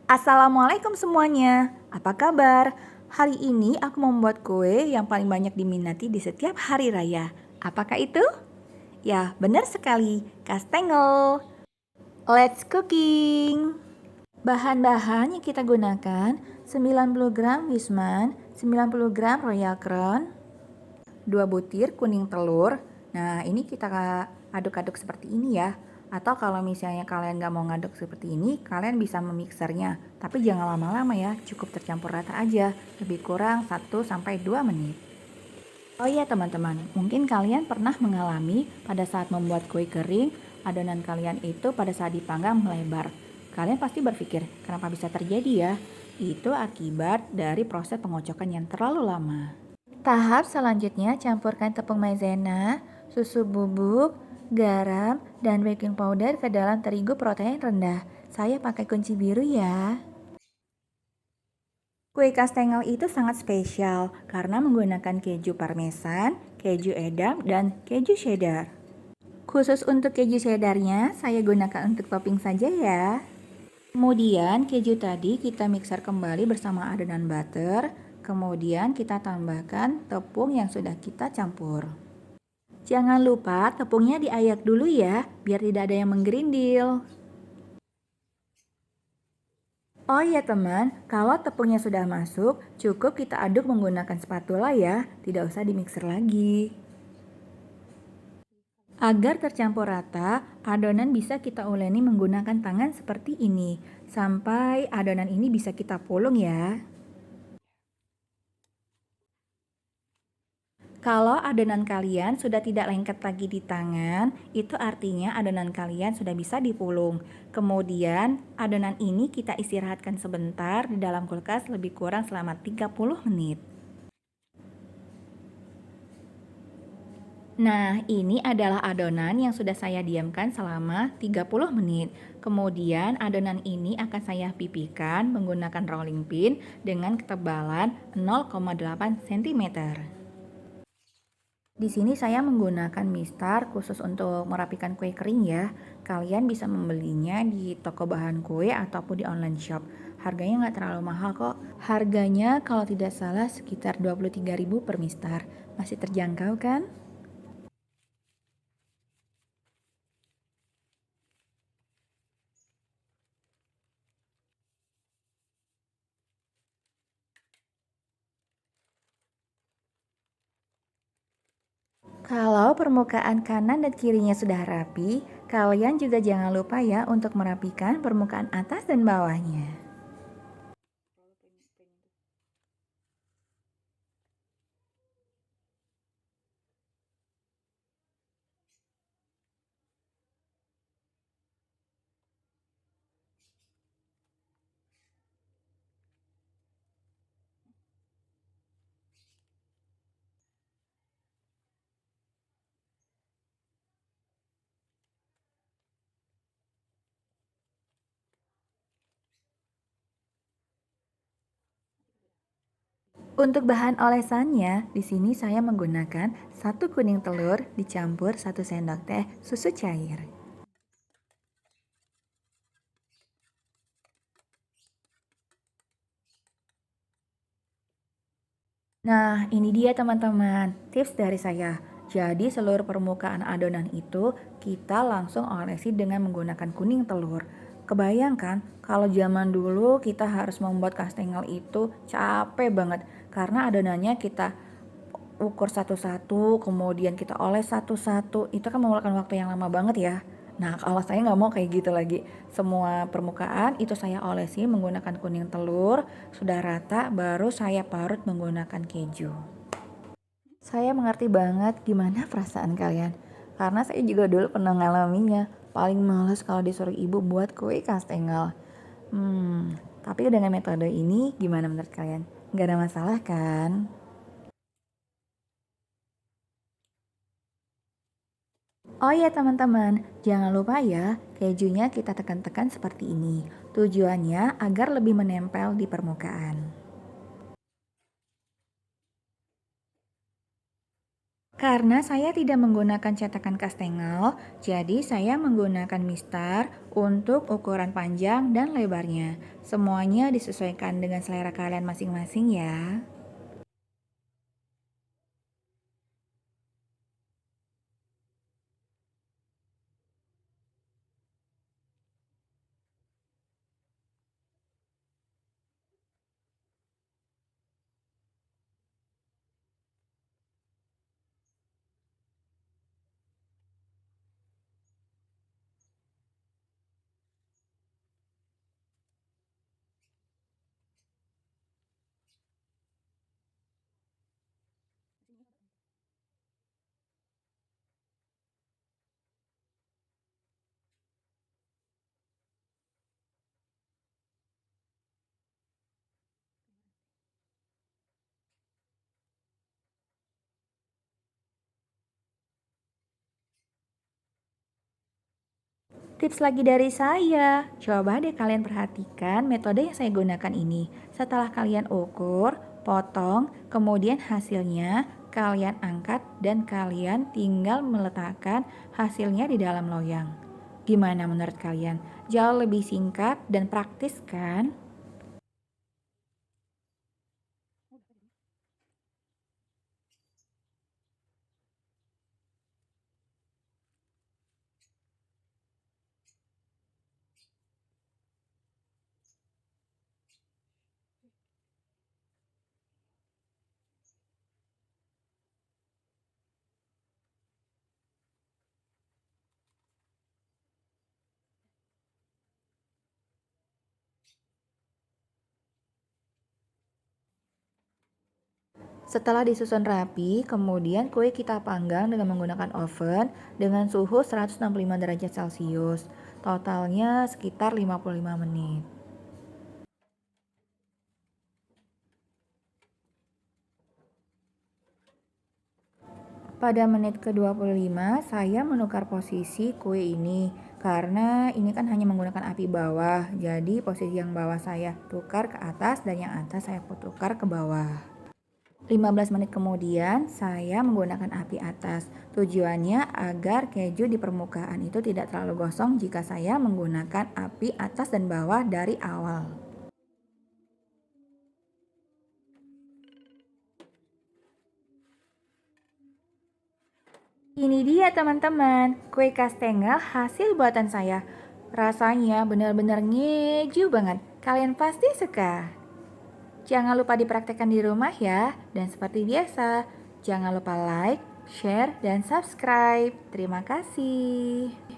Assalamualaikum semuanya, apa kabar? Hari ini aku membuat kue yang paling banyak diminati di setiap hari raya. Apakah itu? Ya, benar sekali, kastengel. Let's cooking! Bahan-bahan yang kita gunakan 90 gram Wisman, 90 gram Royal Crown, 2 butir kuning telur. Nah, ini kita aduk-aduk seperti ini ya. Atau kalau misalnya kalian gak mau ngaduk seperti ini, kalian bisa memixernya. Tapi jangan lama-lama ya, cukup tercampur rata aja. Lebih kurang 1-2 menit. Oh iya teman-teman, mungkin kalian pernah mengalami pada saat membuat kue kering, adonan kalian itu pada saat dipanggang melebar. Kalian pasti berpikir, kenapa bisa terjadi ya? Itu akibat dari proses pengocokan yang terlalu lama. Tahap selanjutnya, campurkan tepung maizena, susu bubuk, garam, dan baking powder ke dalam terigu protein rendah. Saya pakai kunci biru ya. Kue kastengel itu sangat spesial karena menggunakan keju parmesan, keju edam, dan keju cheddar. Khusus untuk keju cheddarnya, saya gunakan untuk topping saja ya. Kemudian keju tadi kita mixer kembali bersama adonan butter. Kemudian kita tambahkan tepung yang sudah kita campur. Jangan lupa tepungnya diayak dulu ya, biar tidak ada yang menggerindil. Oh iya teman, kalau tepungnya sudah masuk, cukup kita aduk menggunakan spatula ya, tidak usah dimixer lagi. Agar tercampur rata, adonan bisa kita uleni menggunakan tangan seperti ini, sampai adonan ini bisa kita pulung ya. Kalau adonan kalian sudah tidak lengket lagi di tangan, itu artinya adonan kalian sudah bisa dipulung. Kemudian adonan ini kita istirahatkan sebentar di dalam kulkas lebih kurang selama 30 menit. Nah, ini adalah adonan yang sudah saya diamkan selama 30 menit. Kemudian adonan ini akan saya pipihkan menggunakan rolling pin dengan ketebalan 0,8 cm. Di sini saya menggunakan mistar khusus untuk merapikan kue kering ya. Kalian bisa membelinya di toko bahan kue ataupun di online shop. Harganya nggak terlalu mahal kok. Harganya kalau tidak salah sekitar 23.000 per mistar. Masih terjangkau kan? Kalau permukaan kanan dan kirinya sudah rapi, kalian juga jangan lupa ya untuk merapikan permukaan atas dan bawahnya. Untuk bahan olesannya, di sini saya menggunakan 1 kuning telur dicampur 1 sendok teh susu cair. Nah, ini dia teman-teman, tips dari saya. Jadi seluruh permukaan adonan itu kita langsung olesi dengan menggunakan kuning telur. Kebayangkan kalau zaman dulu kita harus membuat kastengel itu capek banget karena adonannya kita ukur satu-satu, kemudian kita oles satu-satu, itu kan memakan waktu yang lama banget ya. Nah, kalau saya nggak mau kayak gitu lagi. Semua permukaan itu saya olesi menggunakan kuning telur, sudah rata, baru saya parut menggunakan keju. Saya mengerti banget gimana perasaan kalian, karena saya juga dulu pernah ngalaminya. Paling males kalau disuruh ibu buat kue kastengel. Tapi dengan metode ini gimana menurut kalian? Nggak ada masalah kan? Oh ya teman-teman, jangan lupa ya, kejunya kita tekan-tekan seperti ini. Tujuannya agar lebih menempel di permukaan. Karena saya tidak menggunakan cetakan kastengel, jadi saya menggunakan mistar untuk ukuran panjang dan lebarnya. Semuanya disesuaikan dengan selera kalian masing-masing ya. Tips lagi dari saya, coba deh kalian perhatikan metode yang saya gunakan ini. Setelah kalian ukur, potong, kemudian hasilnya kalian angkat dan kalian tinggal meletakkan hasilnya di dalam loyang. Gimana menurut kalian? Jauh lebih singkat dan praktis kan? Setelah disusun rapi, kemudian kue kita panggang dengan menggunakan oven dengan suhu 165 derajat Celcius. Totalnya sekitar 55 menit. Pada menit ke-25, saya menukar posisi kue ini karena ini kan hanya menggunakan api bawah. Jadi posisi yang bawah saya tukar ke atas dan yang atas saya tukar ke bawah. 15 menit kemudian saya menggunakan api atas. Tujuannya agar keju di permukaan itu tidak terlalu gosong jika saya menggunakan api atas dan bawah dari awal. Ini dia teman-teman, kue kastengel hasil buatan saya. Rasanya benar-benar ngeju banget. Kalian pasti suka. Jangan lupa dipraktekkan di rumah ya. Dan seperti biasa, jangan lupa like, share, dan subscribe. Terima kasih.